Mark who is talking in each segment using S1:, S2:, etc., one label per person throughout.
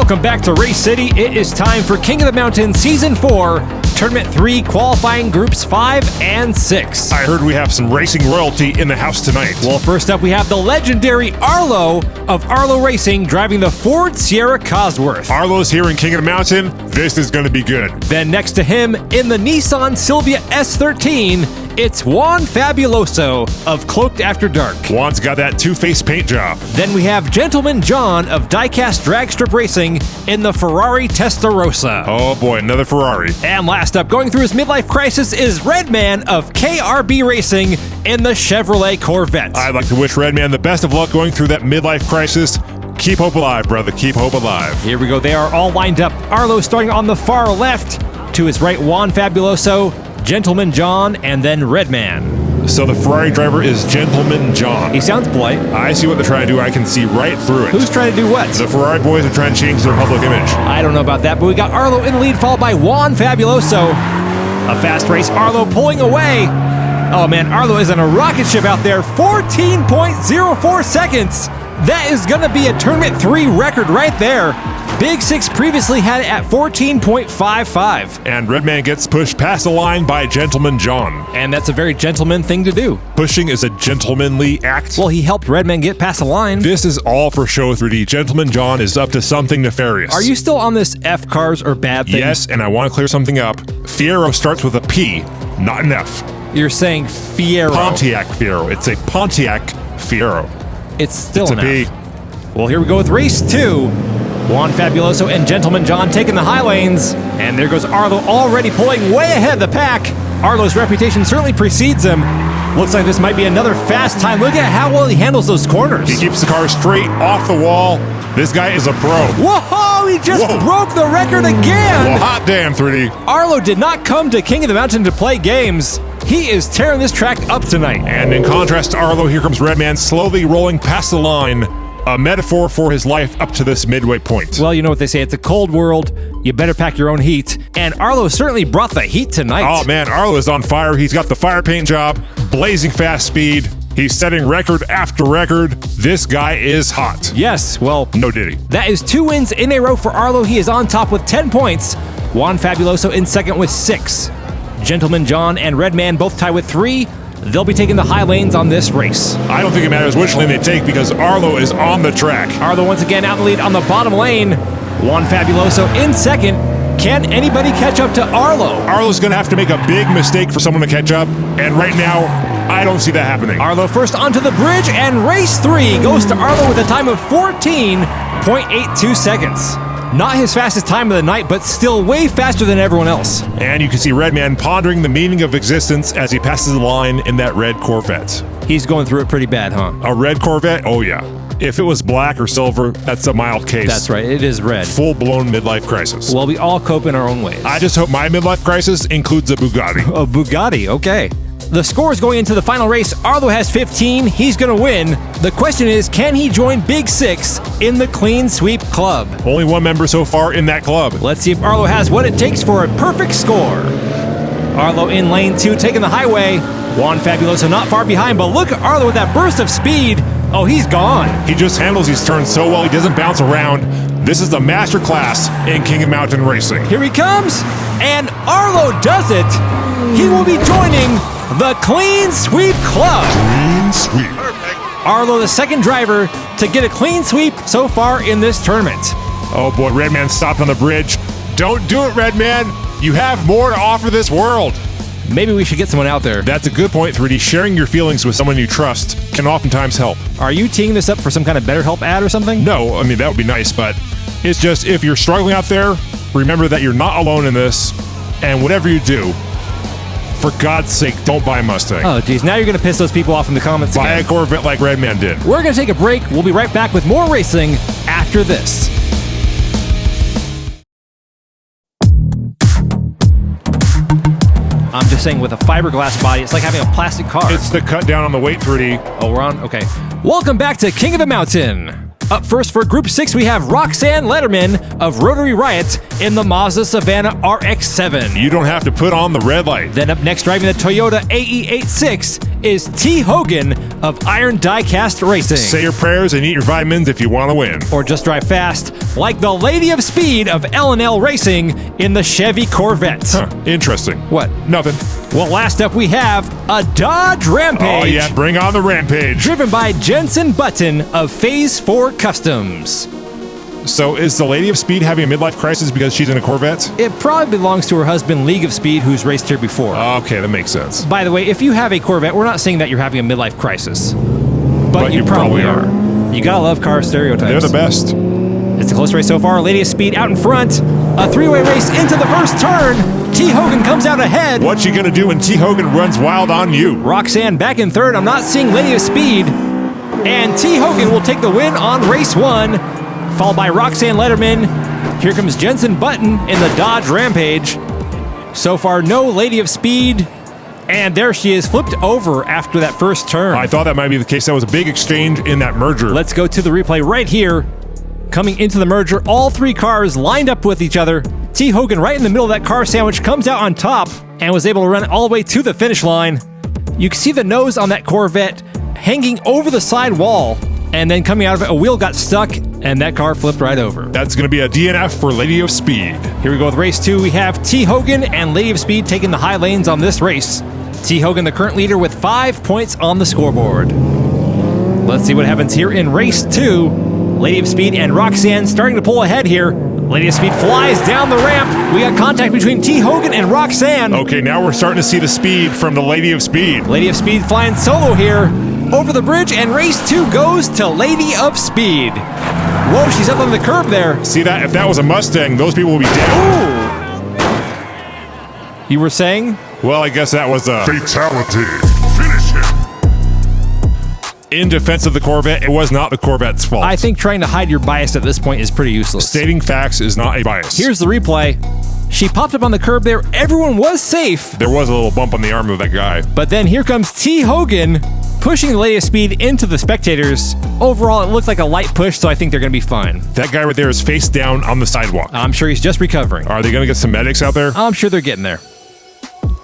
S1: Welcome back to Race City. It is time for King of the Mountain Season 4, Tournament 3 qualifying groups 5 and 6.
S2: I heard we have some racing royalty in the house tonight.
S1: Well, first up we have the legendary Arlo of Arlo Racing driving the Ford Sierra Cosworth.
S2: Arlo's here in King of the Mountain. This is going to be good.
S1: Then next to him in the Nissan Silvia S13, it's Juan Fabuloso of Cloaked After Dark.
S2: Juan's got that two-face paint job.
S1: Then we have Gentleman John of Diecast Drag Strip Racing in the Ferrari Testarossa.
S2: Oh boy, another Ferrari.
S1: And last up, going through his midlife crisis, is Redman of KRB Racing in the Chevrolet Corvette.
S2: I'd like to wish Redman the best of luck going through that midlife crisis. Keep hope alive, brother. Keep hope alive.
S1: Here we go. They are all lined up. Arlo starting on the far left. To his right, Juan Fabuloso, Gentleman John, and then Redman.
S2: So the Ferrari driver is Gentleman John.
S1: He sounds polite.
S2: I see what they're trying to do. I can see right through it.
S1: Who's trying to do what?
S2: The Ferrari boys are trying to change their public image.
S1: I don't know about that, but we got Arlo in the lead, followed by Juan Fabuloso. A fast race, Arlo pulling away. Oh man, Arlo is in a rocket ship out there, 14.04 seconds. That is going to be a Tournament 3 record right there. Big Six previously had it at 14.55.
S2: And Redman gets pushed past the line by Gentleman John.
S1: And that's a very gentleman thing to do.
S2: Pushing is a gentlemanly act.
S1: Well, he helped Redman get past the line.
S2: This is all for show 3D. Gentleman John is up to something nefarious.
S1: Are you still on this F cars or bad thing?
S2: Yes, and I want to clear something up. Fiero starts with a P, not an F.
S1: You're saying Fiero.
S2: Pontiac Fiero. It's a Pontiac Fiero.
S1: It's still
S2: It's a
S1: an
S2: P.
S1: F. Well, here we go with race 2. Juan Fabuloso and Gentleman John taking the high lanes. And there goes Arlo already pulling way ahead of the pack. Arlo's reputation certainly precedes him. Looks like this might be another fast time. Look at how well he handles those corners.
S2: He keeps the car straight off the wall. This guy is a pro.
S1: Whoa, he just broke the record again.
S2: Well, hot damn, 3D.
S1: Arlo did not come to King of the Mountain to play games. He is tearing this track up tonight.
S2: And in contrast to Arlo, here comes Redman slowly rolling past the line. A metaphor for his life up to this midway point.
S1: Well, you know what they say, it's a cold world. You better pack your own heat. And Arlo certainly brought the heat tonight.
S2: Oh man, Arlo is on fire. He's got the fire paint job, blazing fast speed. He's setting record after record. This guy is hot.
S1: Yes, well,
S2: no diddy.
S1: That is 2 wins in a row for Arlo. He is on top with 10 points. Juan Fabuloso in second with 6. Gentleman John and Redman both tie with 3. They'll be taking the high lanes on this race.
S2: I don't think it matters which lane they take because Arlo is on the track.
S1: Arlo once again out in the lead on the bottom lane. Juan Fabuloso in second. Can anybody catch up to Arlo?
S2: Arlo's going to have to make a big mistake for someone to catch up, and right now, I don't see that happening.
S1: Arlo first onto the bridge, and race 3 goes to Arlo with a time of 14.82 seconds. Not his fastest time of the night, but still way faster than everyone else.
S2: And you can see Redman pondering the meaning of existence as he passes the line in that red Corvette.
S1: He's going through it pretty bad, huh?
S2: A red Corvette? Oh yeah. If it was black or silver, that's a mild case.
S1: That's right, it is red.
S2: Full-blown midlife crisis.
S1: Well, we all cope in our own ways.
S2: I just hope my midlife crisis includes a Bugatti.
S1: A Bugatti, okay. The scores going into the final race, Arlo has 15, he's gonna win. The question is, can he join Big Six in the Clean Sweep Club?
S2: Only one member so far in that club.
S1: Let's see if Arlo has what it takes for a perfect score. Arlo in lane 2, taking the highway. Juan Fabuloso not far behind, but look at Arlo with that burst of speed. Oh, he's gone.
S2: He just handles these turns so well, he doesn't bounce around. This is the master class in King of Mountain Racing.
S1: Here he comes, and Arlo does it. He will be joining the Clean Sweep Club.
S2: Clean Sweep.
S1: Perfect. Arlo, the second driver to get a clean sweep so far in this tournament.
S2: Oh boy, Redman stopped on the bridge. Don't do it, Redman. You have more to offer this world.
S1: Maybe we should get someone out there.
S2: That's a good point, 3D. Sharing your feelings with someone you trust can oftentimes help.
S1: Are you teeing this up for some kind of BetterHelp ad or something?
S2: No, I mean, that would be nice, but it's just, if you're struggling out there, remember that you're not alone in this, and whatever you do, for God's sake, don't buy a Mustang.
S1: Oh, geez. Now you're going to piss those people off in the comments
S2: Buy
S1: again.
S2: a Corvette like Redman did.
S1: We're going to take a break. We'll be right back with more racing after this. I'm just saying, with a fiberglass body, it's like having a plastic car.
S2: It's the cut down on the weight, 3D.
S1: Oh, we're on? Okay. Welcome back to King of the Mountain. Up first for Group 6, we have Roxanne Letterman of Rotary Riot in the Mazda Savannah RX-7.
S2: You don't have to put on the red light.
S1: Then up next, driving the Toyota AE86 is T. Hogan of Iron Diecast Racing.
S2: Say your prayers and eat your vitamins if you want to win.
S1: Or just drive fast, like the Lady of Speed of L&L Racing in the Chevy Corvette.
S2: Huh, interesting.
S1: What?
S2: Nothing.
S1: Well, last up we have a Dodge Rampage.
S2: Oh yeah, bring on the Rampage.
S1: Driven by Jensen Button of Phase 4 Customs.
S2: So is the Lady of Speed having a midlife crisis because she's in a Corvette?
S1: It probably belongs to her husband, League of Speed, who's raced here before.
S2: Okay, that makes sense.
S1: By the way, if you have a Corvette, we're not saying that you're having a midlife crisis. But you probably are. You gotta love car stereotypes.
S2: They're the best.
S1: It's a close race so far. Lady of Speed out in front. A three-way race into the first turn. T. Hogan comes out ahead.
S2: What you gonna do when T. Hogan runs wild on you?
S1: Roxanne back in third. I'm not seeing Lady of Speed. And T. Hogan will take the win on race 1, followed by Roxanne Letterman. Here comes Jensen Button in the Dodge Rampage. So far, no Lady of Speed. And there she is, flipped over after that first turn.
S2: I thought that might be the case. That was a big exchange in that merger.
S1: Let's go to the replay right here. Coming into the merger, all three cars lined up with each other. T. Hogan right in the middle of that car sandwich comes out on top and was able to run all the way to the finish line. You can see the nose on that Corvette hanging over the side wall, and then coming out of it, a wheel got stuck and that car flipped right over.
S2: That's going to be a DNF for Lady of Speed.
S1: Here we go with race 2. We have T. Hogan and Lady of Speed taking the high lanes on this race. T. Hogan, the current leader, with 5 points on the scoreboard. Let's see what happens here in race 2. Lady of Speed and Roxanne starting to pull ahead here. Lady of Speed flies down the ramp. We got contact between T. Hogan and Roxanne.
S2: Okay, now we're starting to see the speed from the Lady of Speed.
S1: Lady of Speed flying solo here. Over the bridge, and race 2 goes to Lady of Speed. Whoa, she's up on the curb there.
S2: See that? If that was a Mustang, those people would be dead.
S1: Ooh. You were saying?
S2: Well, I guess that was a
S3: fatality. Finish him.
S2: In defense of the Corvette, it was not the Corvette's fault.
S1: I think trying to hide your bias at this point is pretty useless.
S2: Stating facts is not a bias.
S1: Here's the replay. She popped up on the curb there. Everyone was safe.
S2: There was a little bump on the arm of that guy.
S1: But then here comes T. Hogan pushing the Lady of Speed into the spectators. Overall, it looked like a light push, so I think they're going to be fine.
S2: That guy right there is face down on the sidewalk.
S1: I'm sure he's just recovering.
S2: Are they going to get some medics out there?
S1: I'm sure they're getting there.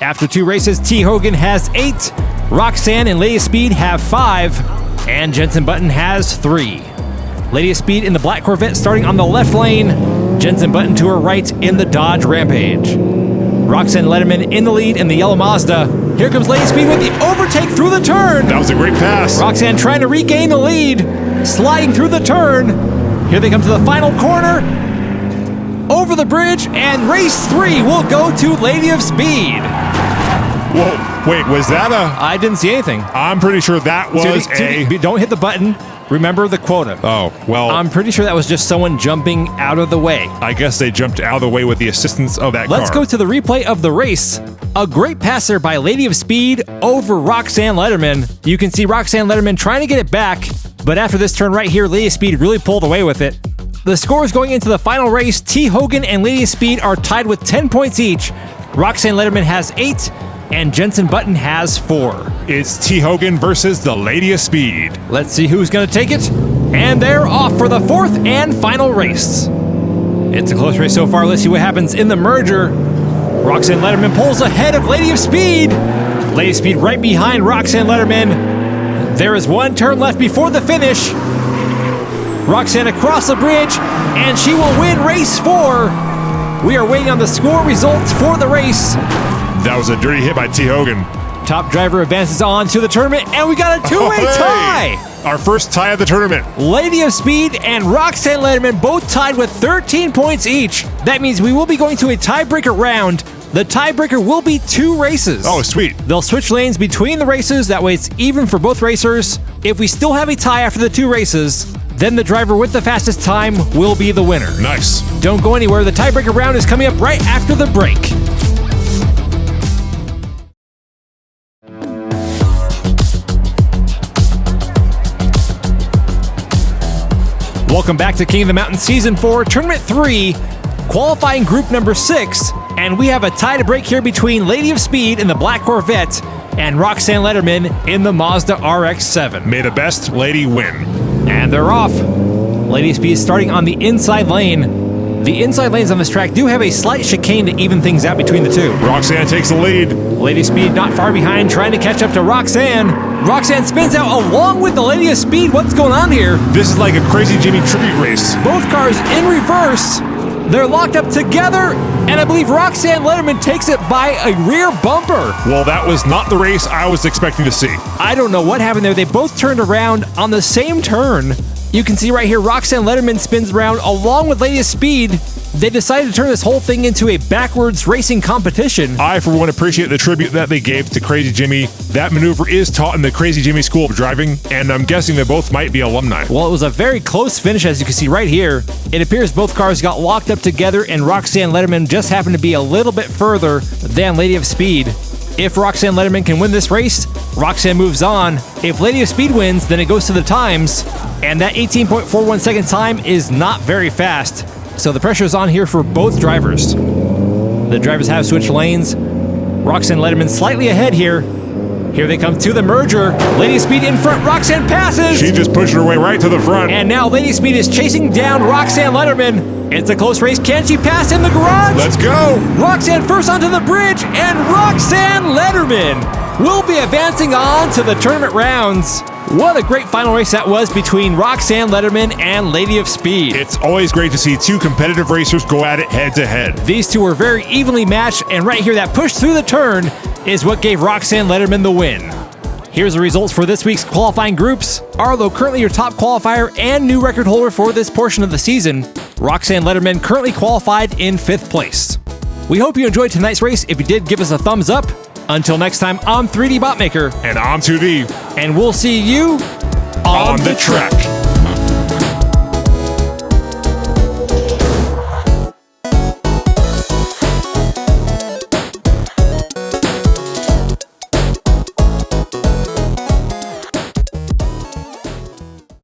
S1: After 2 races, T. Hogan has 8. Roxanne and Lady of Speed have 5. And Jensen Button has 3. Lady of Speed in the black Corvette starting on the left lane. Jensen Button to her right in the Dodge Rampage. Roxanne Letterman in the lead in the yellow Mazda. Here comes Lady of Speed with the overtake through the turn.
S2: That was a great pass.
S1: Roxanne trying to regain the lead. Sliding through the turn. Here they come to the final corner. Over the bridge, and race 3 will go to Lady of Speed.
S2: Whoa, wait, was that a...
S1: I didn't see anything.
S2: I'm pretty sure that was
S1: Don't hit the button. Remember the quota.
S2: Oh, well...
S1: I'm pretty sure that was just someone jumping out of the way.
S2: I guess they jumped out of the way with the assistance of that car.
S1: Let's go to the replay of the race. A great passer by Lady of Speed over Roxanne Letterman. You can see Roxanne Letterman trying to get it back, but after this turn right here, Lady of Speed really pulled away with it. The scores going into the final race, T. Hogan and Lady of Speed are tied with 10 points each. Roxanne Letterman has 8, and Jensen Button has 4.
S2: It's T. Hogan versus the Lady of Speed.
S1: Let's see who's going to take it. And they're off for the 4th and final race. It's a close race so far. Let's see what happens in the merger. Roxanne Letterman pulls ahead of Lady of Speed. Lady of Speed right behind Roxanne Letterman. There is 1 turn left before the finish. Roxanne across the bridge, and she will win race 4. We are waiting on the score results for the race.
S2: That was a dirty hit by T. Hogan.
S1: Top driver advances on to the tournament, and we got a 2-way tie.
S2: Our first tie of the tournament.
S1: Lady of Speed and Roxanne Letterman both tied with 13 points each. That means we will be going to a tiebreaker round. The tiebreaker will be 2 races.
S2: Oh, sweet.
S1: They'll switch lanes between the races. That way it's even for both racers. If we still have a tie after the 2 races, then the driver with the fastest time will be the winner.
S2: Nice.
S1: Don't go anywhere. The tiebreaker round is coming up right after the break. Welcome back to King of the Mountain Season 4, Tournament 3, qualifying group number 6, and we have a tie to break here between Lady of Speed in the black Corvette and Roxanne Letterman in the Mazda RX-7.
S2: May the best lady win.
S1: And they're off. Lady of Speed is starting on the inside lane. The inside lanes on this track do have a slight chicane to even things out between the two.
S2: Roxanne takes the lead.
S1: Lady of Speed not far behind, trying to catch up to Roxanne. Roxanne spins out along with the Lady of Speed. What's going on here?
S2: This is like a Crazy Jimmy tribute race.
S1: Both cars in reverse. They're locked up together, and I believe Roxanne Letterman takes it by a rear bumper.
S2: Well, that was not the race I was expecting to see.
S1: I don't know what happened there. They both turned around on the same turn. You can see right here, Roxanne Letterman spins around along with Lady of Speed. They decided to turn this whole thing into a backwards racing competition.
S2: I, for one, appreciate the tribute that they gave to Crazy Jimmy. That maneuver is taught in the Crazy Jimmy School of Driving, and I'm guessing they both might be alumni.
S1: Well, it was a very close finish, as you can see right here. It appears both cars got locked up together, and Roxanne Letterman just happened to be a little bit further than Lady of Speed. If Roxanne Letterman can win this race, Roxanne moves on. If Lady of Speed wins, then it goes to the times, and that 18.41 second time is not very fast. So the pressure is on here for both drivers. The drivers have switched lanes. Roxanne Letterman slightly ahead here. Here they come to the merger. Lady of Speed in front. Roxanne passes.
S2: She just pushed her way right to the front.
S1: And now Lady of Speed is chasing down Roxanne Letterman. It's a close race. Can she pass in the garage?
S2: Let's go.
S1: Roxanne first onto the bridge, and Roxanne Letterman will be advancing on to the tournament rounds. What a great final race that was between Roxanne Letterman and Lady of Speed.
S2: It's always great to see two competitive racers go at it head to head.
S1: These two were very evenly matched, and right here, that push through the turn is what gave Roxanne Letterman the win. Here's the results for this week's qualifying groups. Arlo, currently your top qualifier and new record holder for this portion of the season. Roxanne Letterman currently qualified in 5th place. We hope you enjoyed tonight's race. If you did, give us a thumbs up. Until next time, I'm 3D Botmaker.
S2: And I'm 2D.
S1: And we'll see you on the track.